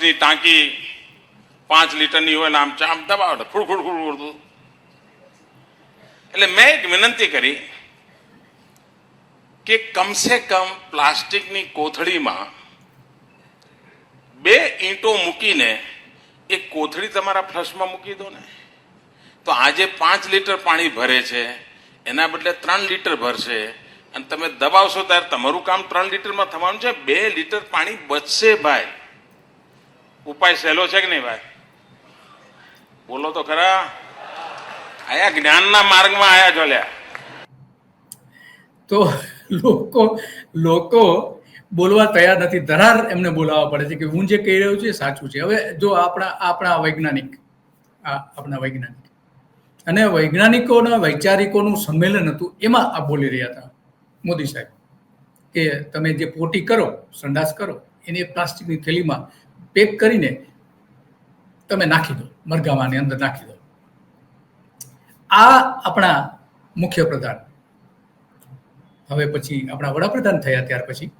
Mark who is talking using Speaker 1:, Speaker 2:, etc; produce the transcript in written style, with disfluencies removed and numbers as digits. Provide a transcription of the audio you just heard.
Speaker 1: ની ટાંકી 5 લીટરની હોય ને આમ દબાવો ખુડ. એટલે મેં એક વિનંતી કરી કે કમસે કમ પ્લાસ્ટિકની કોથળીમાં 2 ઈંટો મૂકીને એક કોથળી તમારા ફ્લશમાં મૂકી દો ને, તો આજે 5 લીટર પાણી ભરે છે એના બદલે 3 લીટર ભરશે અને તમે દબાવશો ત્યારે તમારું કામ 3 લીટરમાં થવાનું છે. 2 લીટર પાણી બચશે ભાઈ. ઉપાય સહેલો છે કે નહીં ભાઈ? બોલો તો ખરા. આયા જ્ઞાનના માર્ગમાં આયા જોલ્યા.
Speaker 2: તો લોકો બોલવા તૈયાર નથી. ધરાર એમને બોલાવવા પડે છે કે હું જે કહી રહ્યો છું એ સાચું છે. હવે જો આપણા વૈજ્ઞાનિક અને વૈજ્ઞાનિકોના વૈચારિકોનું સંમેલન હતું, એમાં આ બોલી રહ્યા હતા મોદી સાહેબ કે તમે જે પોટી કરો, સંડાસ કરો, એને પ્લાસ્ટિકની થેલીમાં પેક કરીને તમે નાખી દો, મરઘામાંની અંદર નાખી દો. આ આપણા મુખ્યપ્રધાન, હવે પછી આપણા વડાપ્રધાન થયા ત્યાર પછી